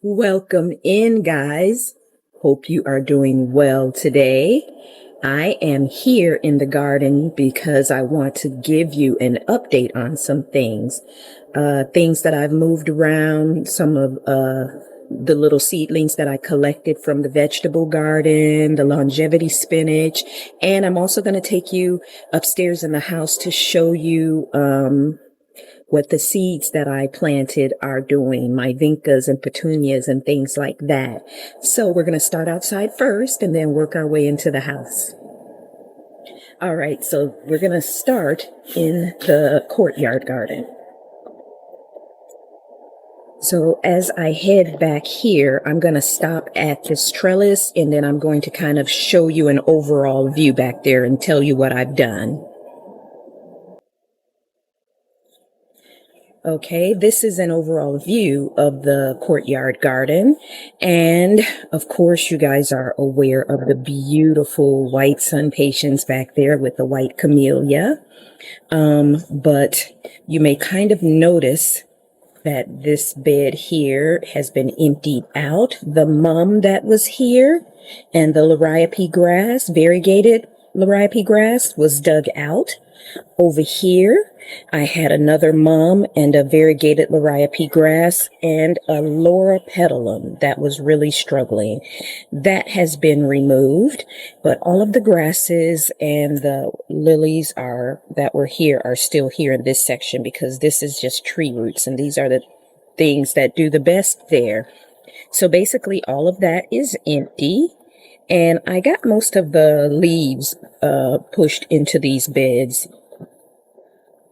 Welcome in, guys. Hope you are doing well today. I am here in the garden because I want to give you an update on some things. Things that I've moved around, some of the little seedlings that I collected from the vegetable garden, the longevity spinach, and I'm also going to take you upstairs in the house to show you what the seeds that I planted are doing, my vincas and petunias and things like that. So we're going to start outside first and then work our way into the house. All right, so we're going to start in the courtyard garden. So as I head back here, I'm going to stop at this trellis and then I'm going to kind of show you an overall view back there and tell you what I've done. Okay, this is an overall view of the courtyard garden. And of course, you guys are aware of the beautiful white sun patience back there with the white camellia. But you may kind of notice that this bed here has been emptied out. The mum that was here and the liriope grass, variegated liriope grass, was dug out. Over here, I had another mum and a variegated liriope grass and a Laura petalum that was really struggling. That has been removed, but all of the grasses and the lilies that were here are still here in this section because this is just tree roots and these are the things that do the best there. So basically all of that is empty. And I got most of the leaves pushed into these beds.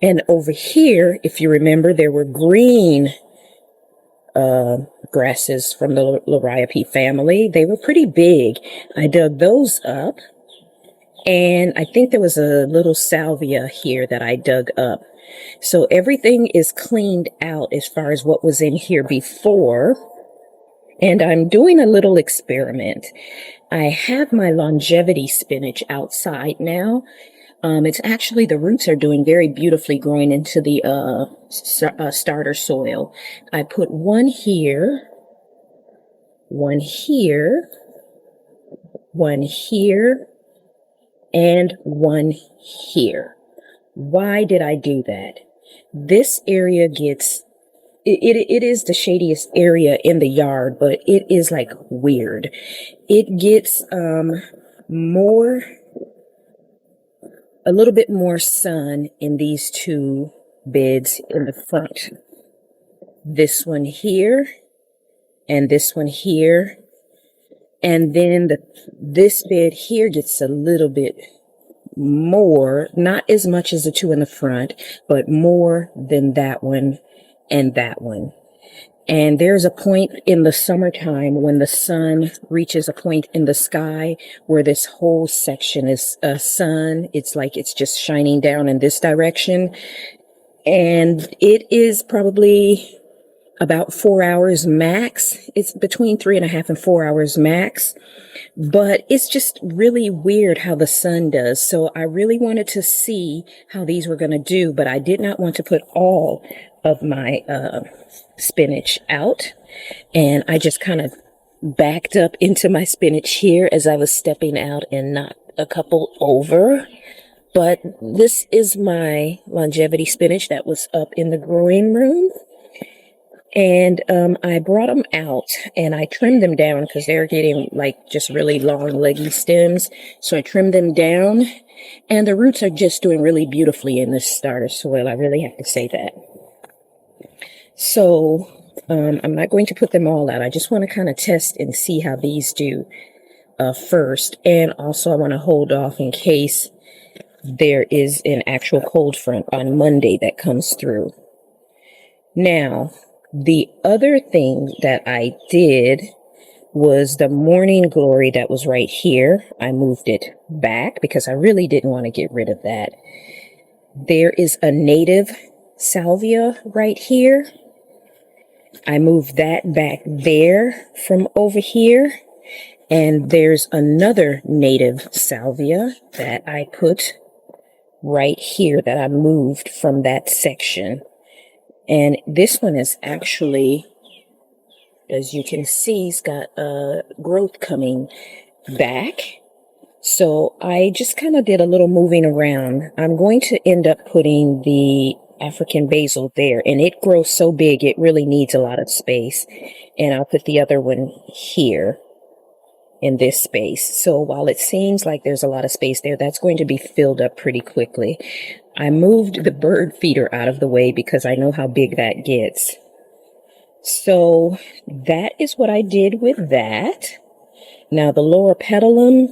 And over here, if you remember, there were green grasses from the liriope family. They were pretty big. I dug those up. And I think there was a little salvia here that I dug up. So everything is cleaned out as far as what was in here before. And I'm doing a little experiment. I have my longevity spinach outside now. It's actually, the roots are doing very beautifully growing into the starter soil. I put one here, one here, one here, and one here. Why did I do that? This area gets, it is the shadiest area in the yard, but it is like weird. It gets a little bit more sun in these two beds in the front. This one here and this one here. And then this bed here gets a little bit more, not as much as the two in the front, but more than that one and that one. And there's a point in the summertime when the sun reaches a point in the sky where this whole section is sun. It's like it's just shining down in this direction. And it is probably about 4 hours max. It's between 3.5 and 4 hours max. But it's just really weird how the sun does. So I really wanted to see how these were going to do, but I did not want to put all of my spinach out. And I just kind of backed up into my spinach here as I was stepping out and knocked a couple over. But this is my longevity spinach that was up in the growing room. And I brought them out and I trimmed them down because they're getting like just really long leggy stems. So I trimmed them down and the roots are just doing really beautifully in this starter soil. I really have to say that. So I'm not going to put them all out. I just want to kind of test and see how these do first. And also I want to hold off in case there is an actual cold front on Monday that comes through. Now, the other thing that I did was the morning glory that was right here. I moved it back because I really didn't want to get rid of that. There is a native salvia right here. I moved that back there from over here. And there's another native salvia that I put right here that I moved from that section. And this one is actually, as you can see, it's got growth coming back. So I just kind of did a little moving around. I'm going to end up putting the African basil there, and it grows so big it really needs a lot of space. And I'll put the other one here in this space. So while it seems like there's a lot of space there, that's going to be filled up pretty quickly. I moved the bird feeder out of the way because I know how big that gets. So that is what I did with that. Now the Loropetalum,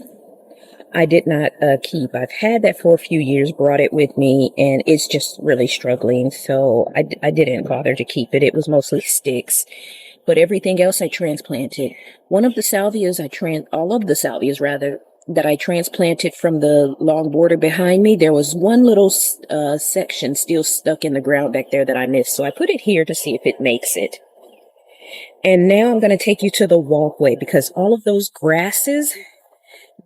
I did not keep. I've had that for a few years, brought it with me, and it's just really struggling. So I didn't bother to keep it. It was mostly sticks. But everything else I transplanted. One of the salvias all of the salvias rather, that I transplanted from the long border behind me, there was one little section still stuck in the ground back there that I missed. So I put it here to see if it makes it. And now I'm going to take you to the walkway because all of those grasses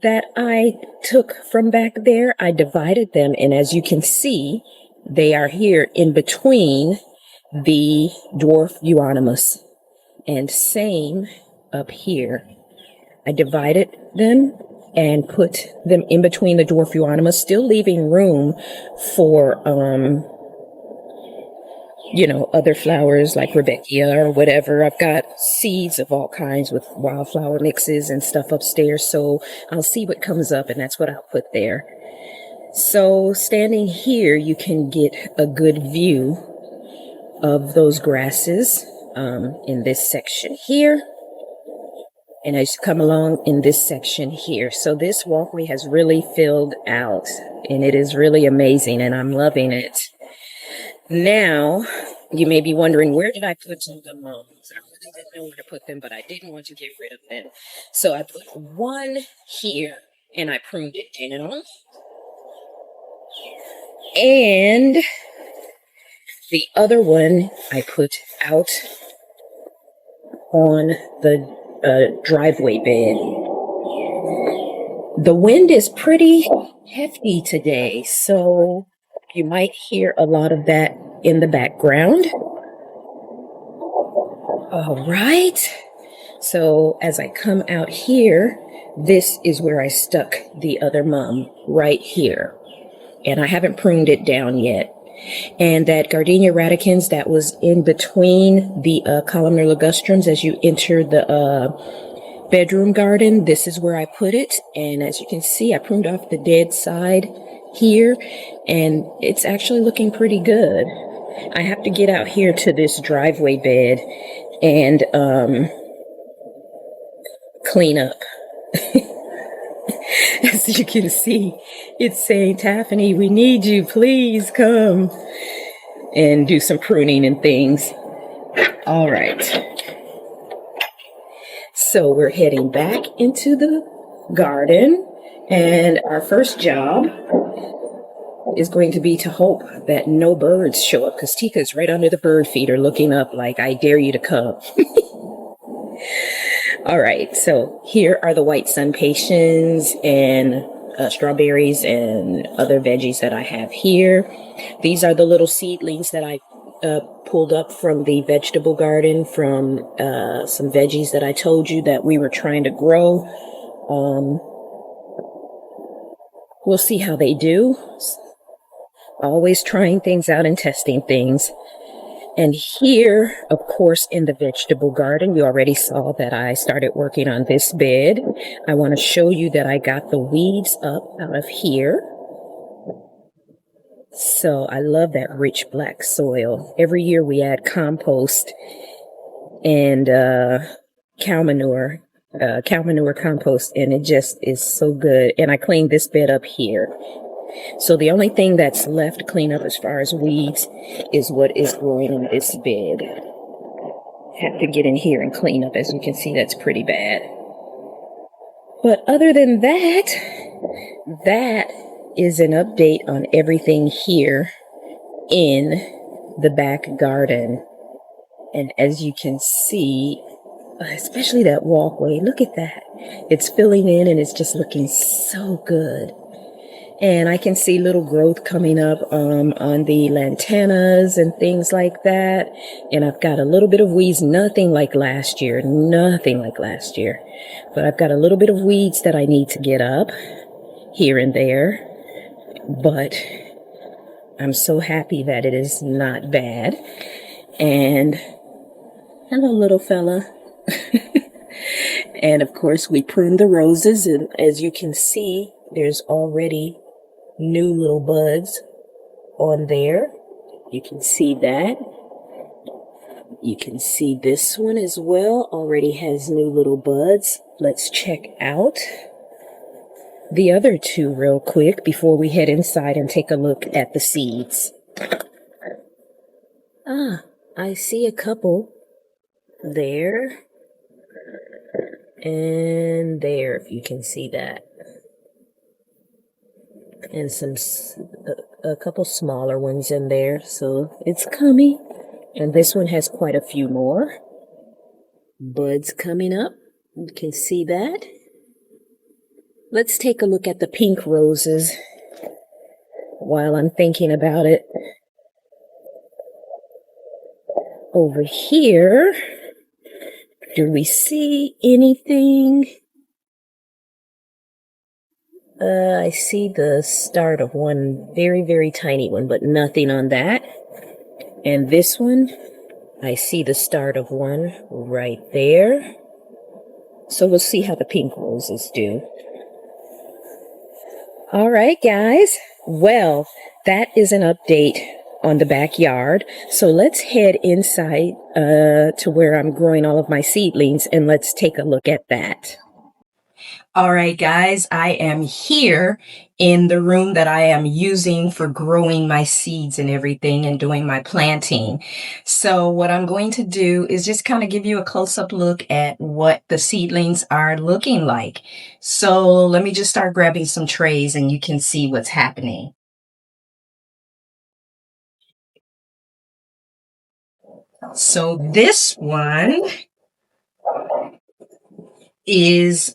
that I took from back there, I divided them. And as you can see, they are here in between the dwarf euonymus. And same up here. I divided them and put them in between the dwarf euonymus, still leaving room for, other flowers like Rudbeckia or whatever. I've got seeds of all kinds with wildflower mixes and stuff upstairs. So I'll see what comes up, and that's what I'll put there. So standing here, you can get a good view of those grasses. In this section here, and as you come along in this section here. So this walkway has really filled out, and it is really amazing, and I'm loving it. Now, you may be wondering, where did I put the mums? I really didn't know where to put them, but I didn't want to get rid of them. So I put one here, and I pruned it down. And the other one I put out on the driveway bed. The wind is pretty hefty today, so you might hear a lot of that in the background. All right. So as I come out here, this is where I stuck the other mum, right here. And I haven't pruned it down yet. And that Gardenia radicans that was in between the columnar ligustrums as you enter the bedroom garden, this is where I put it. And as you can see, I pruned off the dead side here, and it's actually looking pretty good. I have to get out here to this driveway bed and clean up. As you can see, it's saying, Taffany, we need you. Please come and do some pruning and things. All right. So we're heading back into the garden, and our first job is going to be to hope that no birds show up, because Tika's right under the bird feeder looking up like, I dare you to come. All right, so here are the white sun patiens and strawberries and other veggies that I have here. These are the little seedlings that I pulled up from the vegetable garden from some veggies that I told you that we were trying to grow. We'll see how they do. Always trying things out and testing things. And here, of course, in the vegetable garden, you already saw that I started working on this bed. I want to show you that I got the weeds up out of here. So I love that rich black soil. Every year we add compost and cow manure compost, and it just is so good. And I cleaned this bed up here. So the only thing that's left to clean up as far as weeds is what is growing in this bed. Have to get in here and clean up. As you can see, that's pretty bad. But other than that, that is an update on everything here in the back garden. And as you can see, especially that walkway, look at that. It's filling in and it's just looking so good. And I can see little growth coming up on the lantanas and things like that. And I've got a little bit of weeds, nothing like last year, But I've got a little bit of weeds that I need to get up here and there. But I'm so happy that it is not bad. And hello, little fella. And of course, we pruned the roses. And as you can see, there's already new little buds on there. You can see that. You can see this one as well. Already has new little buds. Let's check out the other two real quick before we head inside and take a look at the seeds. I see a couple there and there, if you can see that. And a couple smaller ones in there, so it's coming. And this one has quite a few more buds coming up. You can see that. Let's take a look at the pink roses while I'm thinking about it. Over here, do we see anything? I see the start of one very, very tiny one, but nothing on that. And this one, I see the start of one right there. So we'll see how the pink roses do. All right, guys. Well, that is an update on the backyard. So let's head inside to where I'm growing all of my seedlings, and let's take a look at that. All right, guys, I am here in the room that I am using for growing my seeds and everything and doing my planting. So what I'm going to do is just kind of give you a close-up look at what the seedlings are looking like. So let me just start grabbing some trays and you can see what's happening. So this one is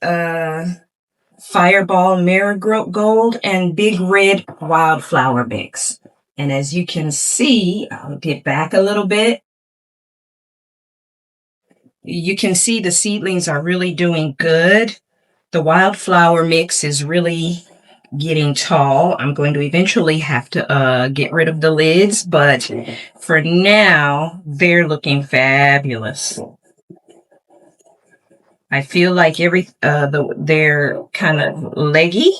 Fireball Marigold and Big Red Wildflower Mix. And as you can see, I'll get back a little bit. You can see the seedlings are really doing good. The wildflower mix is really getting tall. I'm going to eventually have to get rid of the lids, but for now, they're looking fabulous. I feel like they're kind of leggy,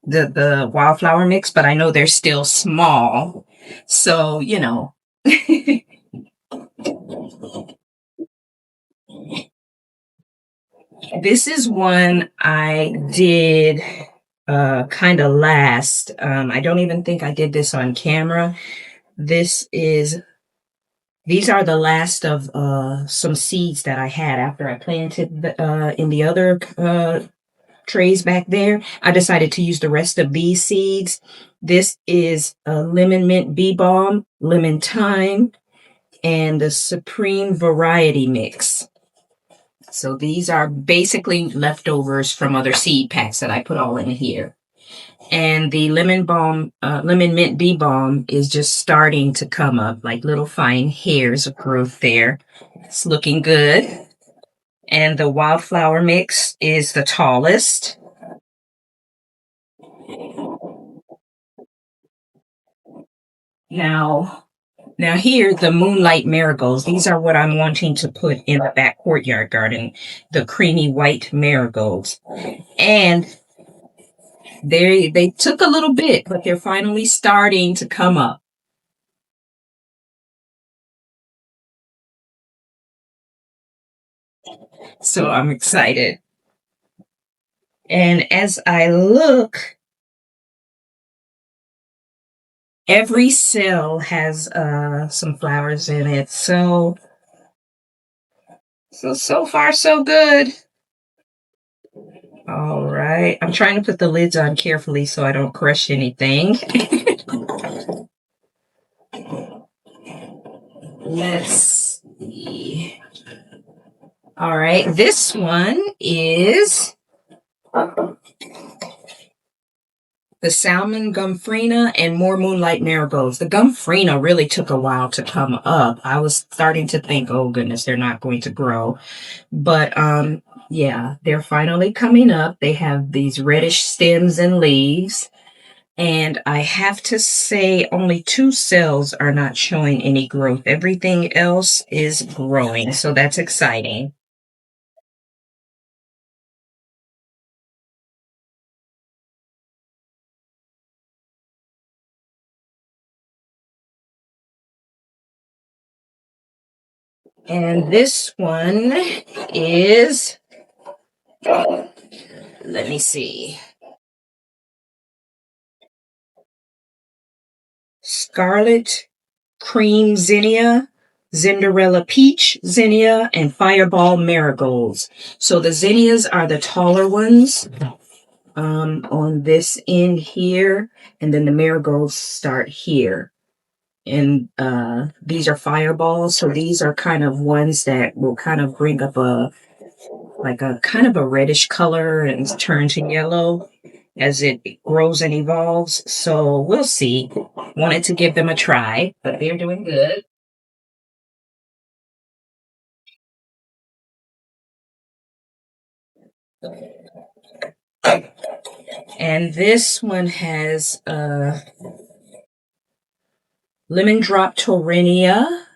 the wildflower mix, but I know they're still small. So, you know. This is one I did kind of last. I don't even think I did this on camera. These are the last of some seeds that I had after I planted in the other trays back there. I decided to use the rest of these seeds. This is a lemon mint bee balm, lemon thyme, and the supreme variety mix. So these are basically leftovers from other seed packs that I put all in here. And the lemon mint bee balm is just starting to come up, like little fine hairs of growth there. It's looking good. And the wildflower mix is the tallest. Now here, the Moonlight Marigolds, these are what I'm wanting to put in the back courtyard garden, the creamy white marigolds. And they took a little bit, but they're finally starting to come up. So I'm excited. And as I look, every cell has some flowers in it. So far, so good. All right. I'm trying to put the lids on carefully so I don't crush anything. Let's see. All right, this one is the Salmon Gumfrina and More Moonlight Marigolds. The Gumfrina really took a while to come up. I was starting to think, oh goodness, they're not going to grow. But yeah, they're finally coming up. They have these reddish stems and leaves. And I have to say only 2 cells are not showing any growth. Everything else is growing. So that's exciting. And this one is, let me see, Scarlet Cream Zinnia, Cinderella Peach Zinnia, and Fireball Marigolds. So the zinnias are the taller ones on this end here, and then the marigolds start here. And these are fireballs, so these are kind of ones that will kind of bring up a kind of a reddish color and turn to yellow as it grows and evolves. So we'll see. Wanted to give them a try, but they're doing good. And this one has lemon drop Torrenia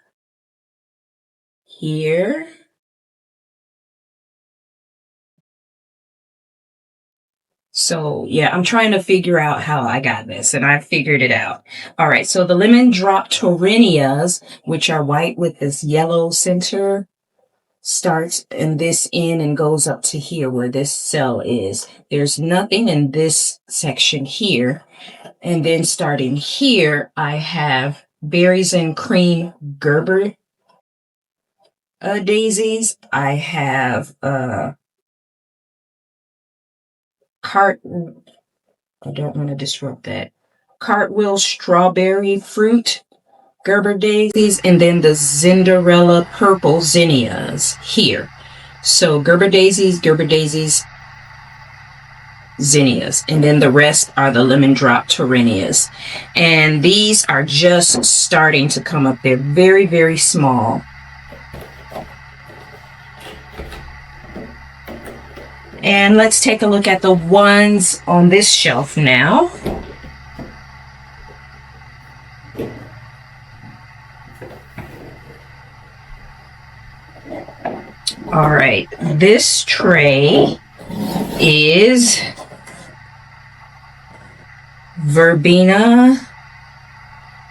here. So yeah, I'm trying to figure out how I got this, and I figured it out. All right, so the lemon drop Torrenias, which are white with this yellow center, starts in this end and goes up to here where this cell is. There's nothing in this section here. And then starting here, I have berries and cream Gerber daisies. I have I don't want to disrupt that. Cartwheel strawberry fruit Gerber daisies, and then the Cinderella purple zinnias here. So Gerber daisies, zinnias, and then the rest are the lemon drop Torrenias. And these are just starting to come up. They're very, very small. And let's take a look at the ones on this shelf now. All right, this tray is Verbena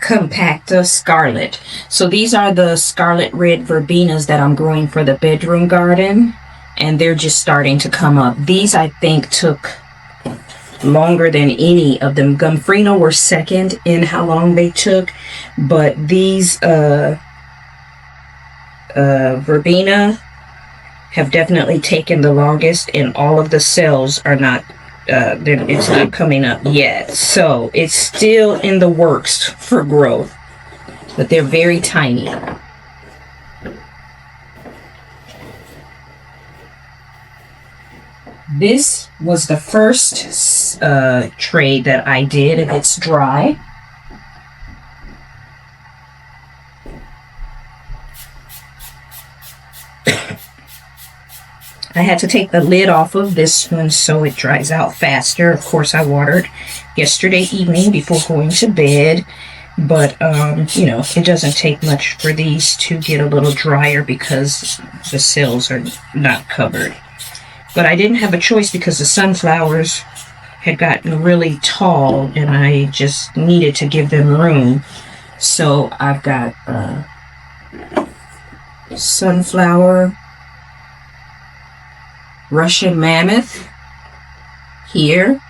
Compacta Scarlet. So these are the scarlet red verbenas that I'm growing for the bedroom garden, and they're just starting to come up. These, I think, took longer than any of them. Gumfrina were second in how long they took, but these verbena have definitely taken the longest, and all of the cells are not it's not coming up yet. So it's still in the works for growth, but they're very tiny. This was the first tray that I did, and it's dry. I had to take the lid off of this one so it dries out faster. Of course, I watered yesterday evening before going to bed. But, you know, it doesn't take much for these to get a little drier because the cells are not covered. But I didn't have a choice because the sunflowers had gotten really tall and I just needed to give them room. So I've got sunflower, Russian mammoth here.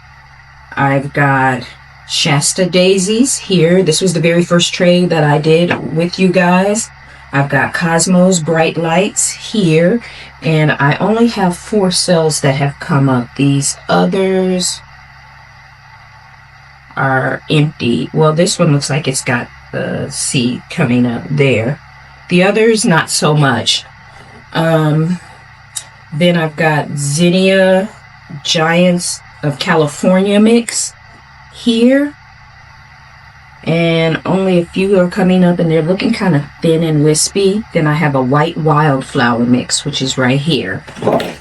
I've got Shasta daisies here. This was the very first tray that I did with you guys. I've got Cosmos bright lights here, and I only have 4 cells that have come up. These others are empty. Well, this one looks like it's got the seed coming up there. The others, not so much. Then I've got Zinnia Giants of California mix here. And only a few are coming up and they're looking kind of thin and wispy. Then I have a white wildflower mix, which is right here.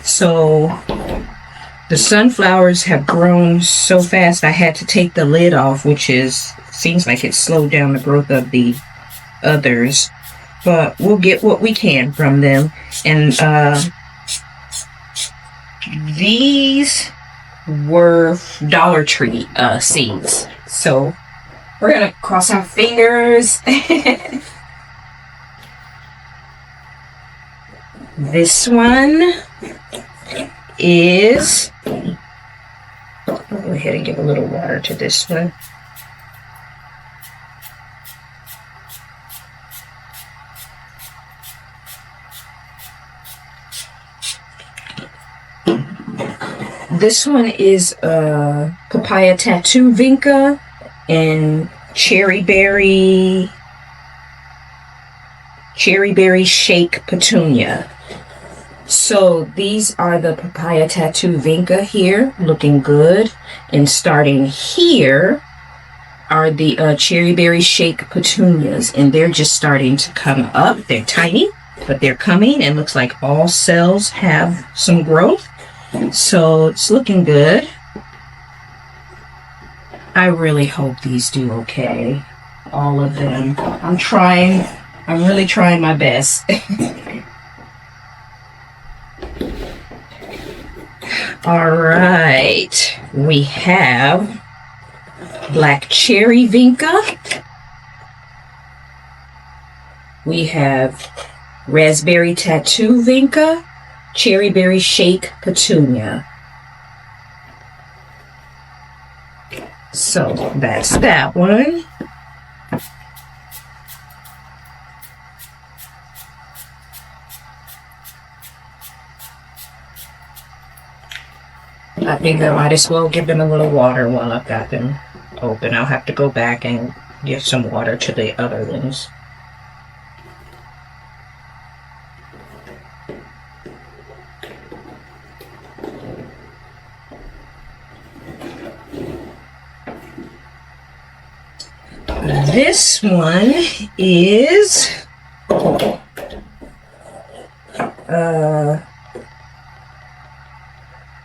So the sunflowers have grown so fast I had to take the lid off, which seems like it slowed down the growth of the others. But we'll get what we can from them. And these were Dollar Tree seeds. So we're gonna cross our fingers. This one is, I'll go ahead and give a little water to this one. This one is Papaya Tattoo Vinca and Cherry Berry Shake Petunia. So these are the Papaya Tattoo Vinca here, looking good. And starting here are the Cherry Berry Shake Petunias, and they're just starting to come up. They're tiny, but they're coming, and looks like all cells have some growth. So it's looking good. I really hope these do okay. All of them. I'm really trying my best. All right. We have Black Cherry Vinca. We have Raspberry Tattoo Vinca. Cherry Berry Shake Petunia. So that's that one. I think I might as well give them a little water while I've got them open. I'll have to go back and give some water to the other ones. This one is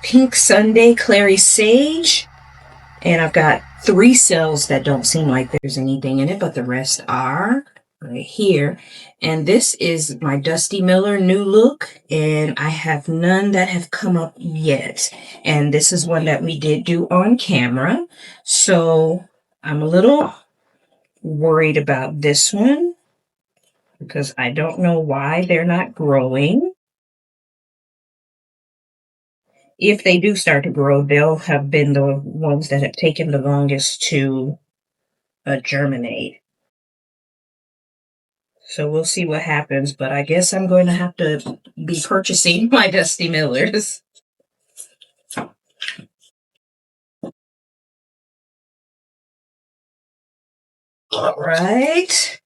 Pink Sunday Clary Sage, and I've got 3 cells that don't seem like there's anything in it, but the rest are right here. And this is my Dusty Miller New Look, and I have none that have come up yet. And this is one that we did do on camera, so I'm a little worried about this one because I don't know why they're not growing. If they do start to grow, they'll have been the ones that have taken the longest to germinate. So we'll see what happens, but I guess I'm going to have to be purchasing my Dusty Millers. All right.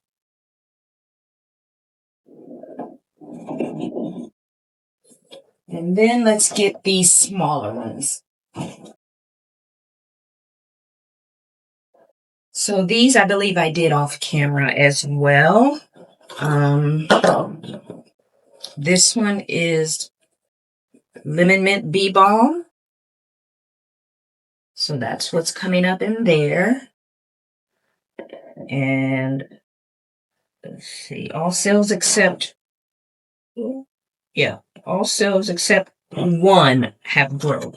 And then let's get these smaller ones. So these, I believe I did off camera as well. This one is Lemon Mint Bee Balm. So that's what's coming up in there. And let's see, all cells except one have grown.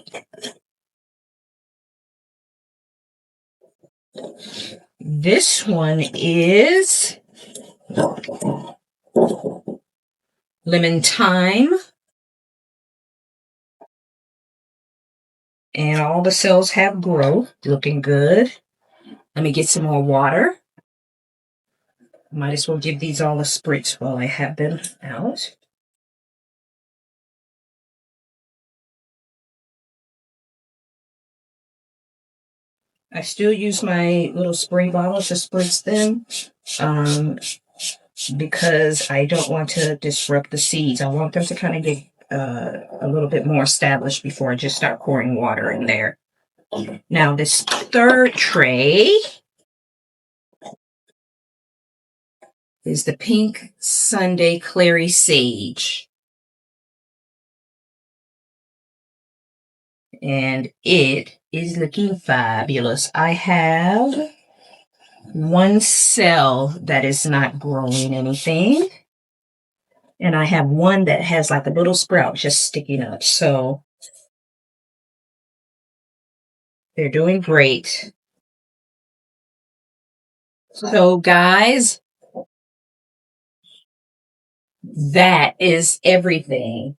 This one is Lemon Thyme. And all the cells have growth, looking good. Let me get some more water. Might as well give these all a spritz while I have them out. I still use my little spray bottle to spritz them because I don't want to disrupt the seeds. I want them to kind of get a little bit more established before I just start pouring water in there. Now this third tray is the Pink Sunday Clary Sage. And it is looking fabulous. I have one cell that is not growing anything. And I have one that has like a little sprout just sticking up. So they're doing great. So guys, that is everything.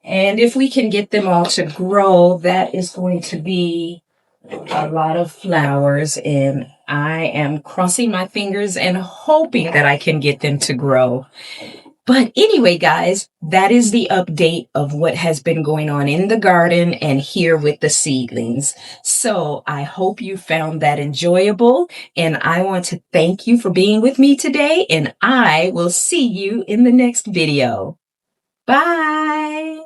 And if we can get them all to grow, that is going to be a lot of flowers. And I am crossing my fingers and hoping that I can get them to grow. But anyway, guys, that is the update of what has been going on in the garden and here with the seedlings. So I hope you found that enjoyable. And I want to thank you for being with me today. And I will see you in the next video. Bye.